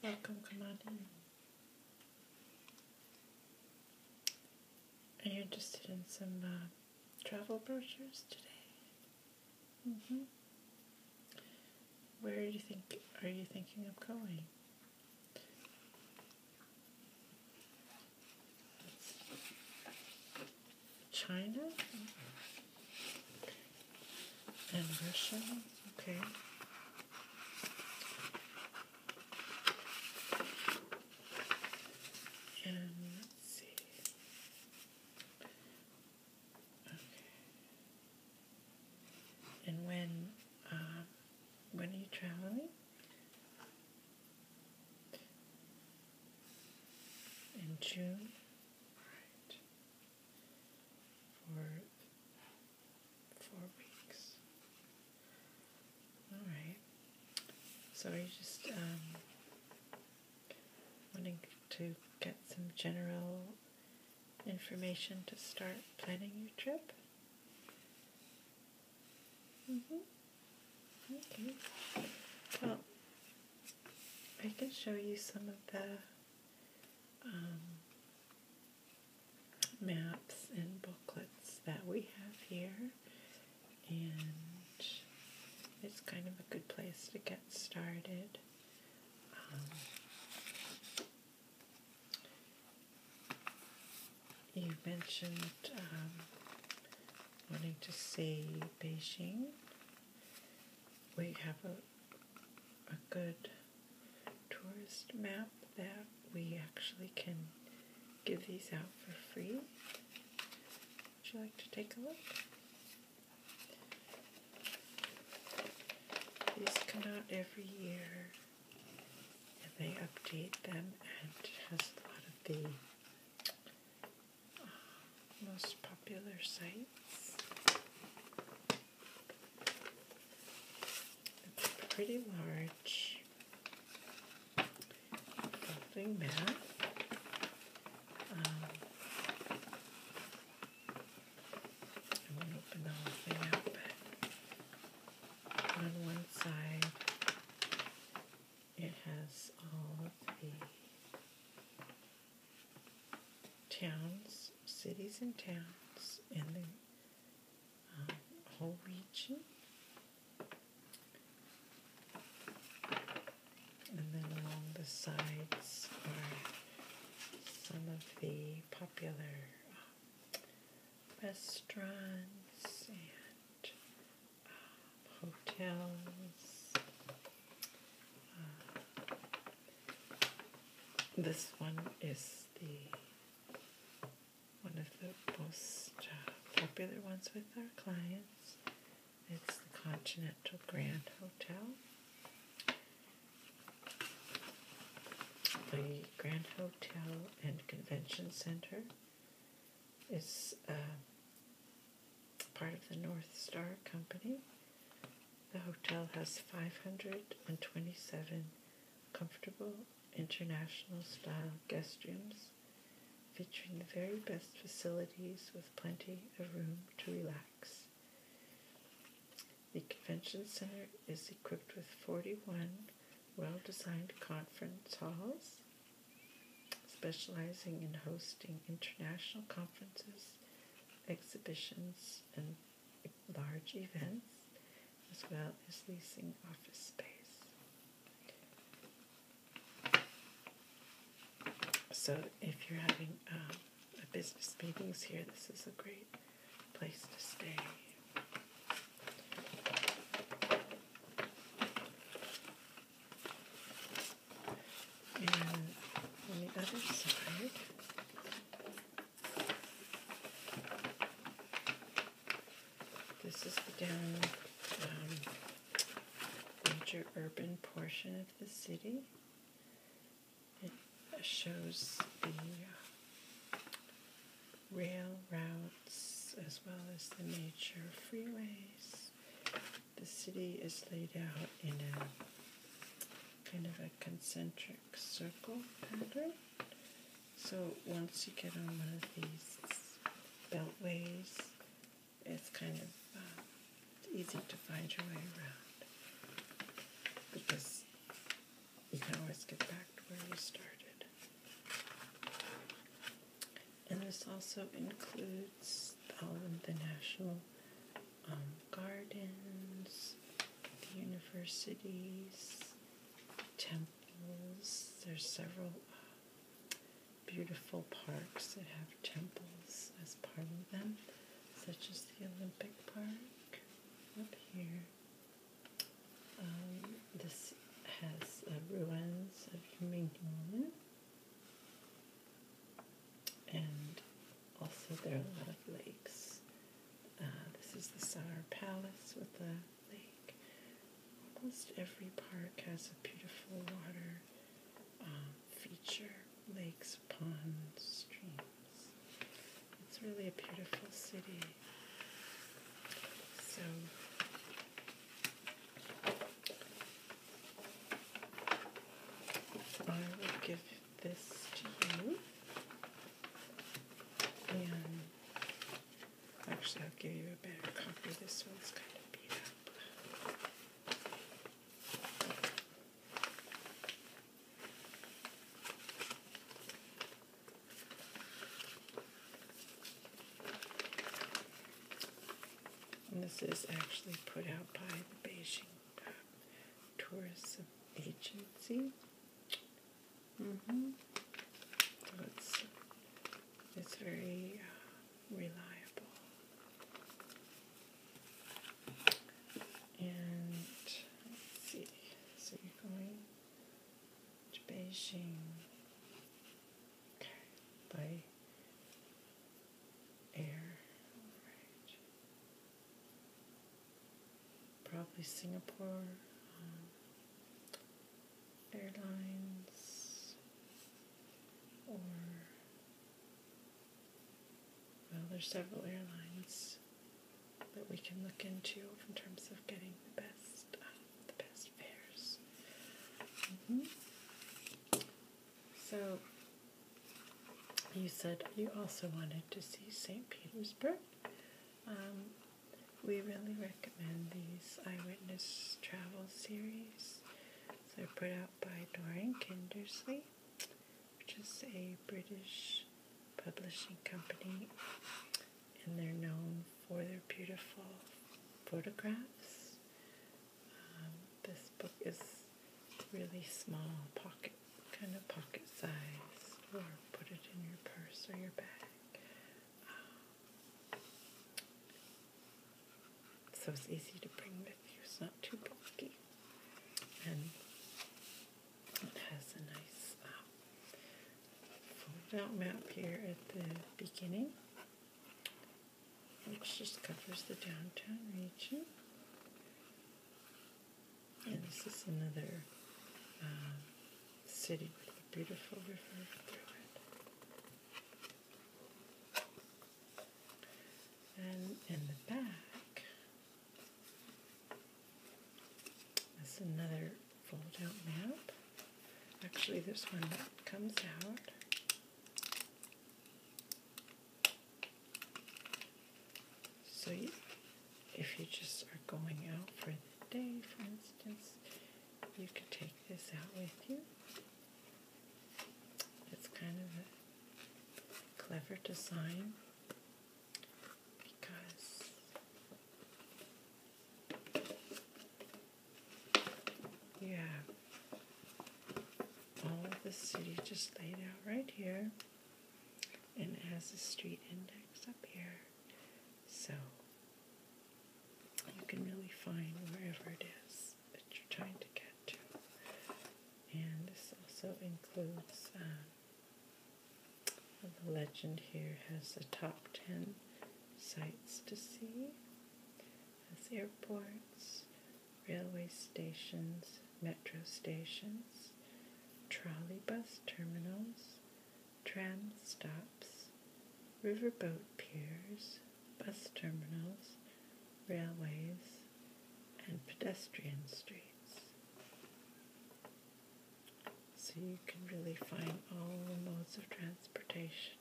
Welcome, come on in. Are you interested in some travel brochures today? Where are you thinking of going? China? And Russia? Okay. And let's see. Okay. And when are you traveling? In June? Right. For 4 weeks. All right. So are you just wanting to get some general information to start planning your trip? Okay. Well, I can show you some of the maps and booklets that we have here, and it's kind of a good place to get started. You mentioned wanting to see Beijing. We have a good tourist map that we actually can give these out for free. Would you like to take a look? These come out every year, and they update them, and it has a lot of the most popular sites. It's a pretty large folding map. I won't open the whole thing up, but on one side it has all of the towns, cities and towns in the whole region. And then along the sides are some of the popular restaurants and hotels. This one is one of the most popular ones with our clients. It's the Continental Grand Hotel. The Grand Hotel and Convention Center is part of the North Star Company. The hotel has 527 comfortable international style guest rooms featuring the very best facilities with plenty of room to relax. The convention center is equipped with 41 well-designed conference halls, specializing in hosting international conferences, exhibitions, and large events, as well as leasing office space. So if you're having a business meetings here, this is a great place to stay. And on the other side, this is the down major urban portion of the city. It shows the rail routes as well as the major freeways. The city is laid out in a kind of a concentric circle pattern. So once you get on one of these beltways, it's kind of easy to find your way around, because you can always get back to where you started. And this also includes all of the national gardens, the universities, temples. There's several beautiful parks that have temples as part of them, such as the Olympic Park up here. This has ruins of Mignon, and also there are a lot of lakes. This is the Sour Palace with the lake. Almost every park has a beautiful water feature, lakes, ponds, streams. It's really a beautiful city. So I will give this to you, and actually I'll give you a better copy. This one's kind of beat up. And this is actually put out by the Beijing Tourism Agency. So it's very reliable. And let's see, so you're going to Beijing, okay, by air, right? Probably Singapore Airlines, or, well, there's several airlines that we can look into in terms of getting the best fares. So you said you also wanted to see St. Petersburg. We really recommend these eyewitness travel series. They're put out by Doreen Kindersley, which is a British publishing company, and they're known for their beautiful photographs. This book is really small, pocket size, or put it in your purse or your bag. So it's easy to bring with you. It's not too bulky, and it has a nice folded out map here at the beginning, which just covers the downtown region. And this is another city with a beautiful river through it. And in the back is another fold-out map. Actually, there's one that comes out. So if you just are going out for the day, for instance, you could take this out with you. It's kind of a clever design because you have all of the city just laid out right here, and it has a street index up here, so you can really find wherever it is that you're trying to get to. And this also includes the legend here has the top 10 sites to see. It has airports, railway stations, metro stations, trolley bus terminals, tram stops, riverboat piers, bus terminals, railways, and pedestrian streets. So you can really find all the modes of transportation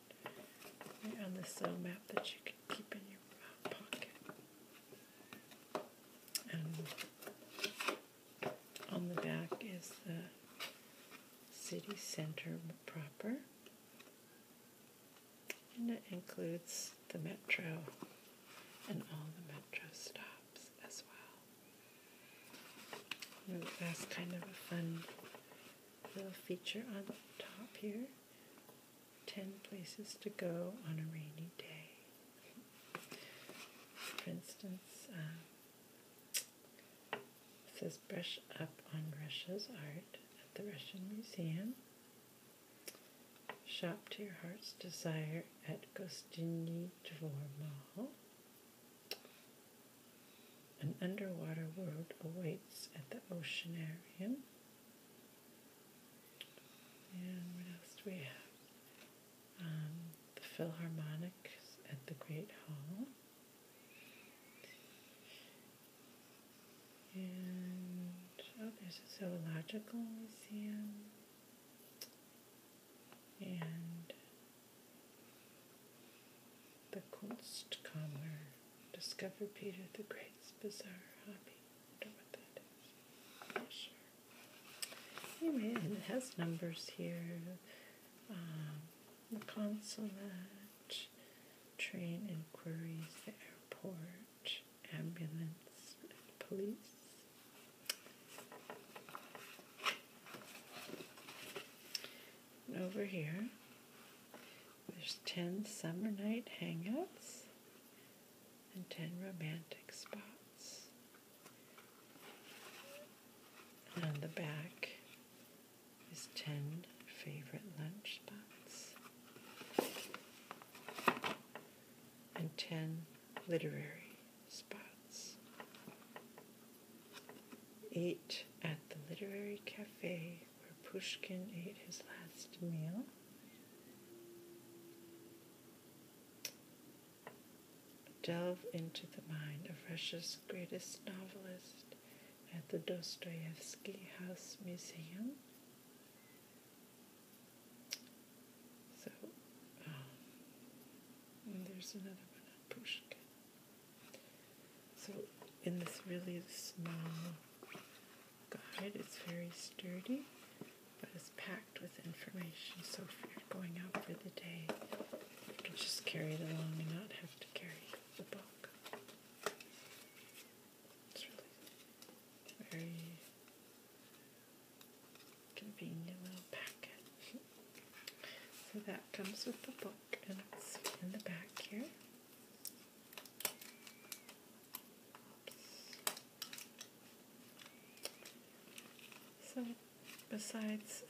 right on this little map that you can keep in your pocket. And on the back is the city center proper. And it includes the metro and all the metro stops as well. And that's kind of a fun little feature on the top here. 10 places to go on a rainy day. For instance, it says brush up on Russia's art at the Russian Museum. Shop to your heart's desire at Gostinny Dvor Mall. An underwater world awaits at the Oceanarium. And what else do we have? The Philharmonics at the Great Hall. And, there's a zoological museum. And the Kunstkammer. Discover Peter the Great's bizarre hobby. I don't know what that is. I'm not sure. Anyway, and it has numbers here. The consulate, train inquiries, the airport, ambulance, police. And over here, there's 10 summer night hangouts and 10 romantic spots. And on the back is 10 favorite lunch spots. And 10 literary spots. 8 at the Literary Cafe where Pushkin ate his last meal. Delve into the mind of Russia's greatest novelist at the Dostoevsky House Museum. So, and there's another one on Pushkin. So, in this really small guide, it's very sturdy, but it's packed with information. So, if you're going out for the day, you can just carry it along and not have to carry the book. It's really very convenient little packet. So that comes with the book, and it's in the back here. So besides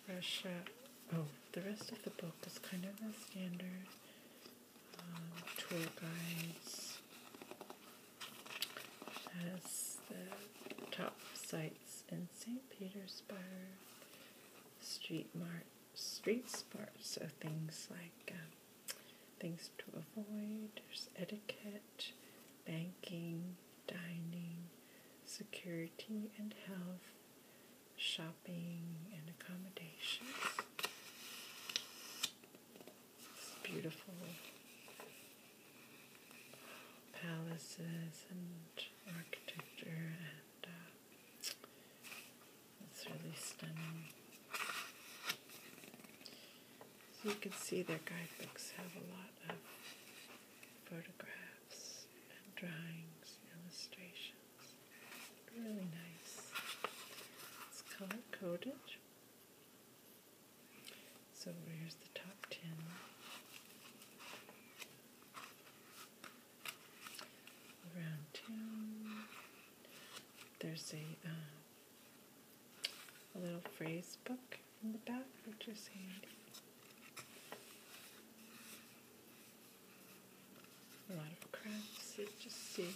Russia, the rest of the book is kind of a standard tour guides. Has the top sites in St. Petersburg, street smarts, so things like things to avoid. There's etiquette, banking, dining, security and health, shopping and accommodations. It's beautiful palaces and architecture, and it's really stunning. So you can see their guidebooks have a lot of photographs and drawings, illustrations. Really nice. It's color-coded. So here's the top 10. Around town. There's a little phrase book in the back, which is handy. A lot of crafts that you see.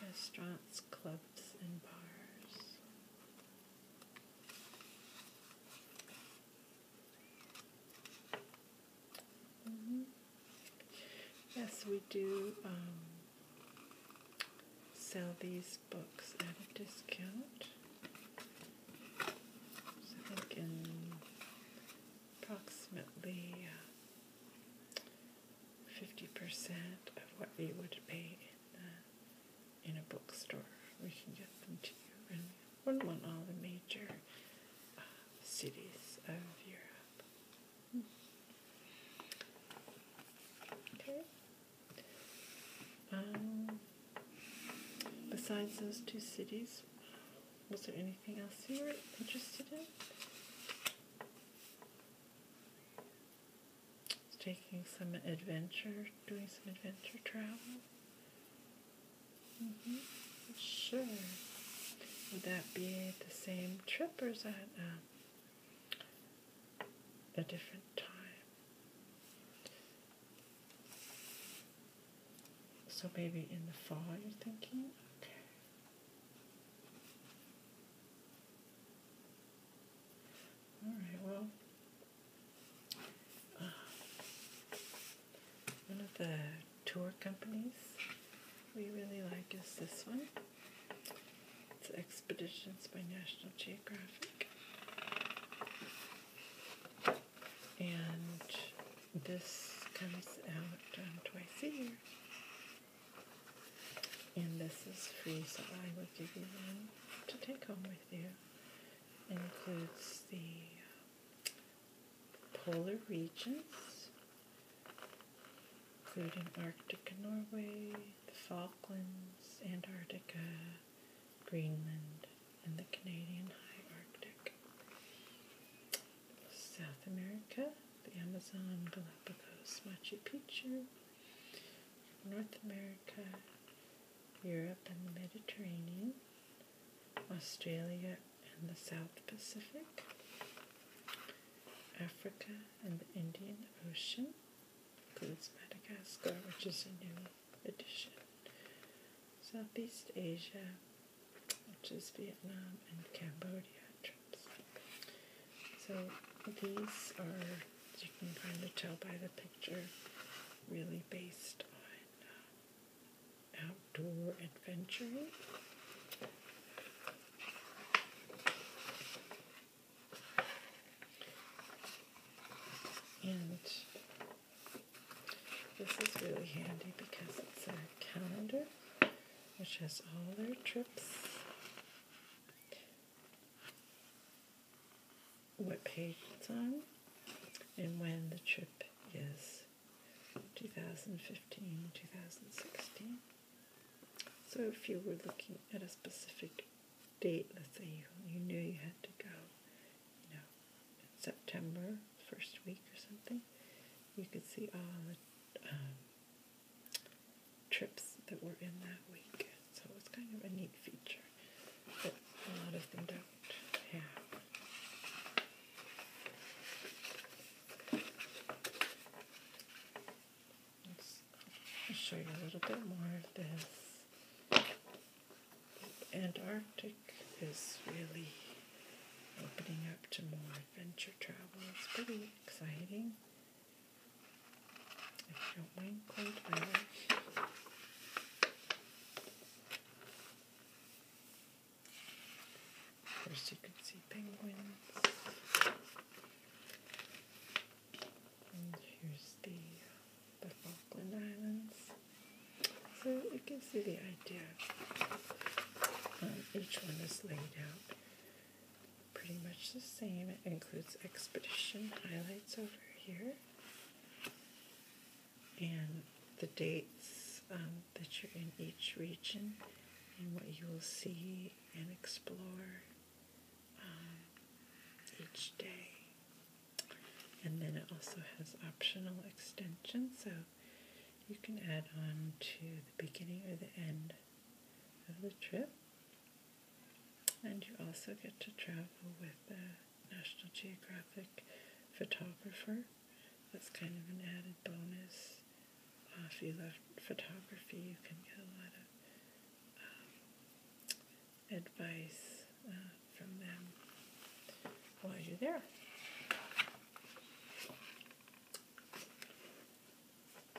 Restaurants, clubs, and bars. Yes, we do sell these books at a discount. So I think in approximately 50% of what we would pay in a bookstore. We can get them to you, and we wouldn't want all the major besides those two cities, was there anything else you were interested in? Taking some adventure, doing some adventure travel? Sure. Would that be the same trip, or is that a different time? So maybe in the fall you're thinking? Okay. Alright, well, one of the tour companies we really like is this one. It's Expeditions by National Geographic. And this comes out twice a year. And this is free, so I will give you one to take home with you. It includes the polar regions, including Arctic and Norway, the Falklands, Antarctica, Greenland, and the Canadian High Arctic. South America, the Amazon, Galapagos, Machu Picchu. North America, Europe and the Mediterranean, Australia and the South Pacific, Africa and the Indian Ocean, includes Madagascar, which is a new addition, Southeast Asia, which is Vietnam and Cambodia trips. So these are, you can kind of tell by the picture, really based on outdoor adventuring. And this is really handy because it's a calendar which has all their trips, what page it's on, and when the trip is, 2015, 2016. So if you were looking at a specific date, let's say you knew you had to go, in September, first week or something, you could see all the trips that were in that week. So it's kind of a neat feature that a lot of them don't have. I'll show you a little bit more of this. Antarctic is really opening up to more adventure travel. It's pretty exciting. If you don't mind cold weather. Of course, you can see penguins. And here's the Falkland Islands. So it gives you the idea. Each one is laid out pretty much the same. It includes expedition highlights over here, and the dates that you're in each region, and what you will see and explore each day. And then it also has optional extensions, so you can add on to the beginning or the end of the trip. And you also get to travel with a National Geographic photographer. That's kind of an added bonus. If you love photography, you can get a lot of advice from them while you're there.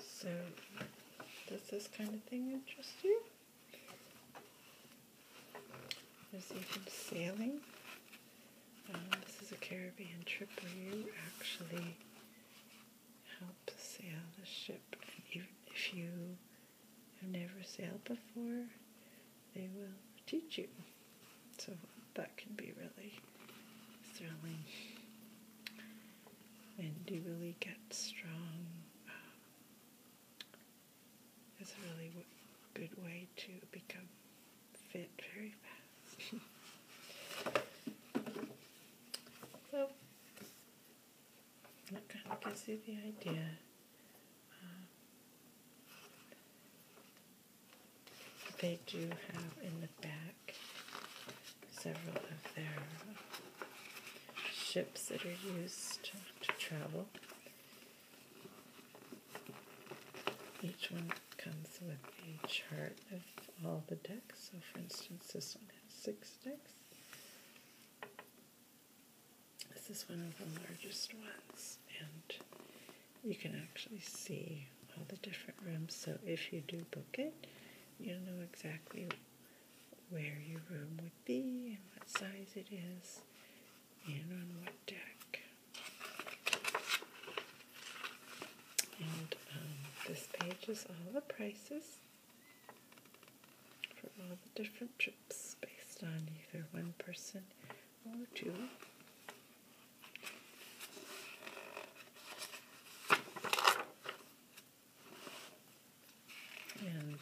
So, does this kind of thing interest you? There's even sailing. This is a Caribbean trip where you actually help sail the ship. And even if you have never sailed before, they will teach you. So that can be really thrilling. And you really get strong. It's a really good way to become fit very fast. So, that kind of gives you the idea. They do have in the back several of their ships that are used to travel. Each one comes with a chart of all the decks. So for instance, this one has 6 decks. This is one of the largest ones, and you can actually see all the different rooms. So if you do book it, you'll know exactly where your room would be and what size it is and on what deck. And this page is all the prices for all the different trips based on either one person or 2. And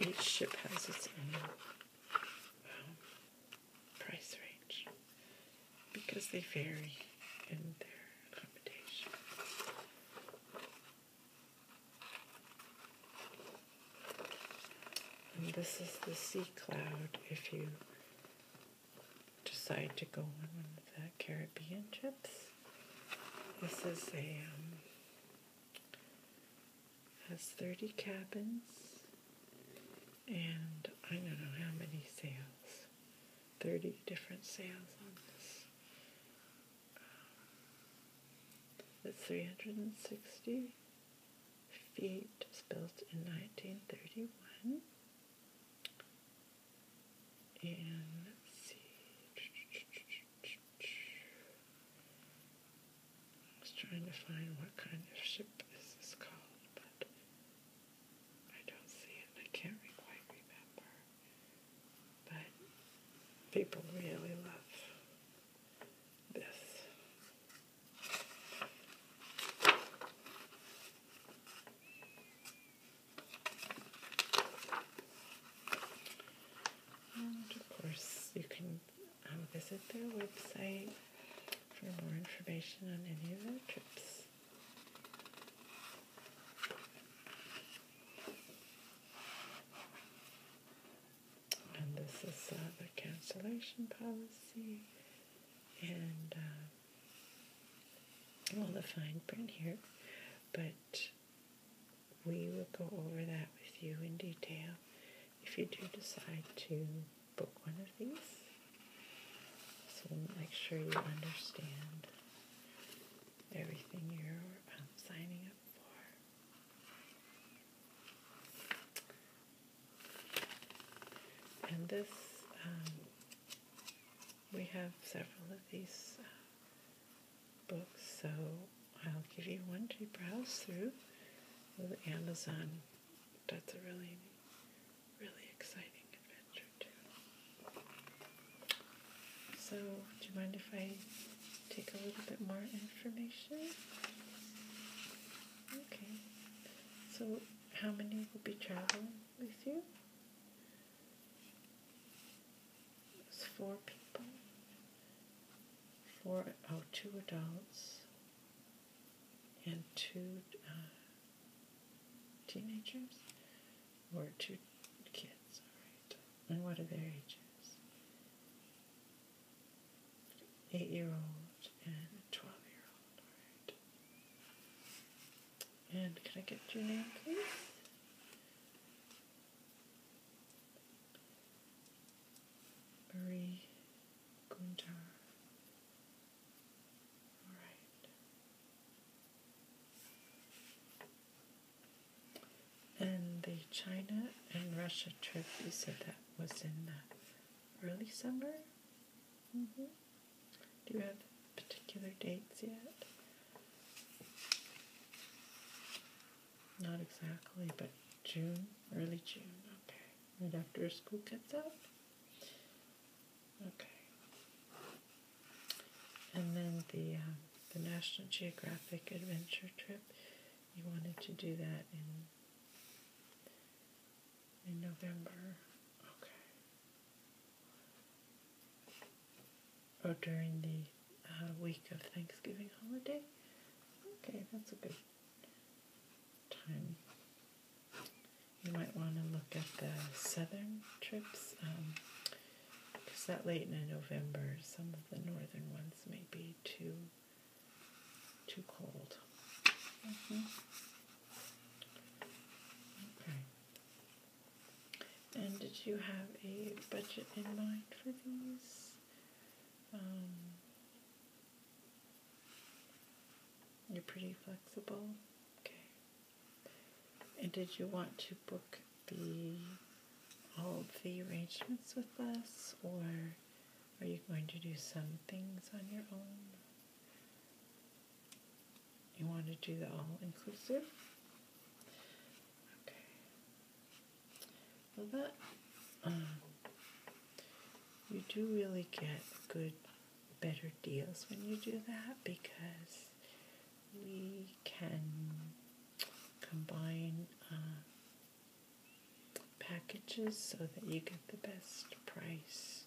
each ship has its own price range because they vary in their accommodation. And this is the Sea Cloud if you decide to go on one of the Caribbean trips. This is has 30 cabins and I don't know how many sails. 30 different sails on this. It's 360 feet. It was built in 1931. And let's see. I was trying to find what kind of ship this is called, but I don't see it. I can't quite remember. But people really love this. And of course, you can visit their website for more information on any of their trips. And this is the cancellation policy and all the fine print here, but we will go over that with you in detail if you do decide to book one of these. So make sure you understand everything you're signing up for. And this, we have several of these books, so I'll give you one to browse through with Amazon. That's a really, really exciting adventure too. So, do you mind if I take a little bit more information? Okay. So, how many will be traveling with you? It's 4 people. 2 adults and 2 teenagers, or 2 kids, alright. And what are their ages? 8-year-old and a 12-year-old, alright. And can I get your name, please? Marie Gunter. And the China and Russia trip, you said that was in the early summer? Mm-hmm. Do you have particular dates yet? Not exactly, but June, early June, okay. Right after school gets out? Okay. And then the National Geographic adventure trip, you wanted to do that in November. Okay. or during the week of Thanksgiving holiday. Okay, that's a good time. You might want to look at the southern trips, because that late in November, some of the northern ones may be too cold. Okay. And did you have a budget in mind for these? You're pretty flexible. Okay. And did you want to book all of the arrangements with us, or are you going to do some things on your own? You want to do the all-inclusive? Okay. Well, that you do really get better deals when you do that, because we can combine packages so that you get the best price.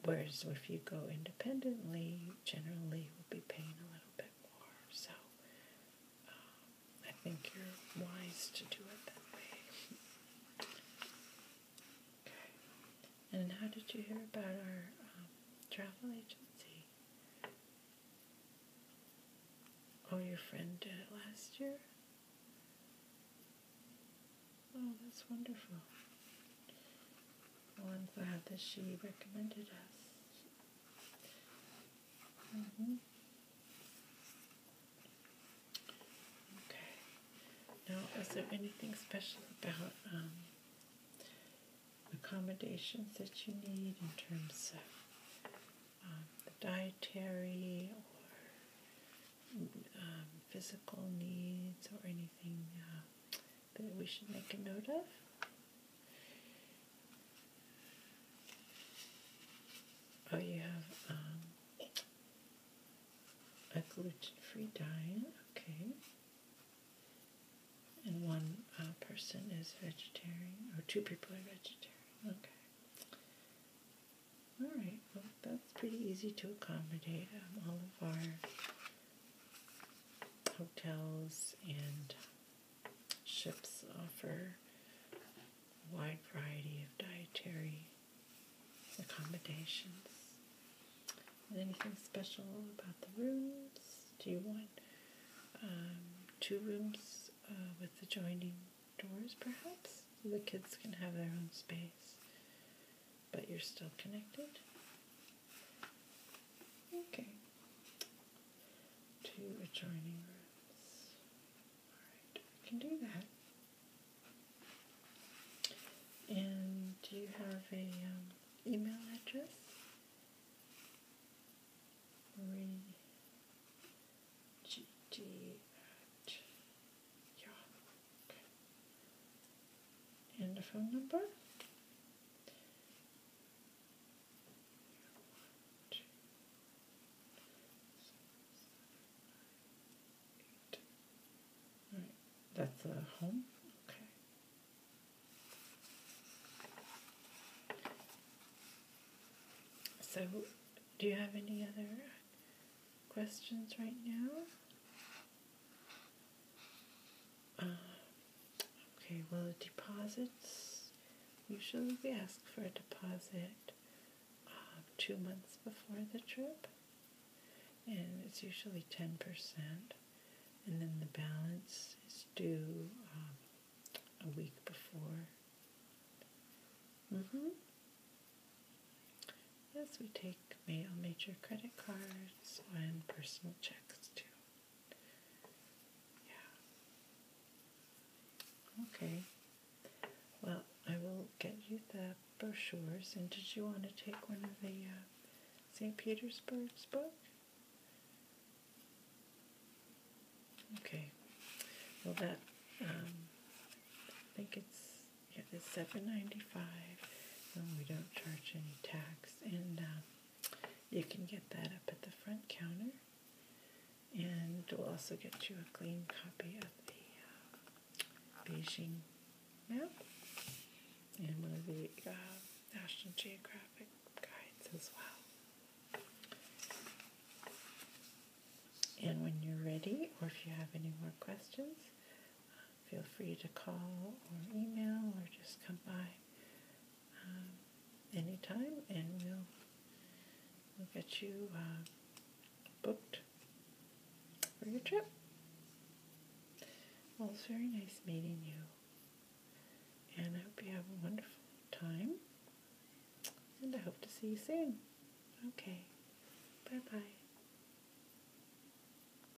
Whereas if you go independently, you generally will be paying a little bit more. So I think you're wise to do it that way. Okay. And how did you hear about our travel agency? Oh, your friend did it last year? Oh, that's wonderful. Well, I'm glad that she recommended us. Okay. Now, is there anything special about accommodations that you need in terms of the dietary or physical needs, or anything that we should make a note of? Oh, you have a gluten-free diet, okay. And one person is vegetarian, or 2 people are vegetarian, okay. All right, well, that's pretty easy to accommodate. All of our hotels and ships offer a wide variety of dietary accommodations. Anything special about the rooms? Do you want 2 rooms with adjoining doors, perhaps? So the kids can have their own space, but you're still connected? Okay. 2 adjoining rooms. Alright, I can do that. And do you have a email address? MarieGG@yahoo. Okay. And a phone number? Alright, that's a home? Okay. So, do you have any other questions right now? Okay, well, the deposits, usually we ask for a deposit 2 months before the trip, and it's usually 10%, and then the balance is due a week before. Yes, we take major credit cards and personal checks too. Yeah. Okay. Well, I will get you the brochures. And did you want to take one of the St. Petersburg's book? Okay. Well, that I think it's $7.95. And we don't charge any tax, and you can get that up at the front counter, and we'll also get you a clean copy of the Beijing map and one of the National Geographic guides as well. ready, or if you have any more questions, feel free to call or email or just come by anytime, and we'll get you booked for your trip. Well, it's very nice meeting you, and I hope you have a wonderful time, and I hope to see you soon. Okay, bye-bye.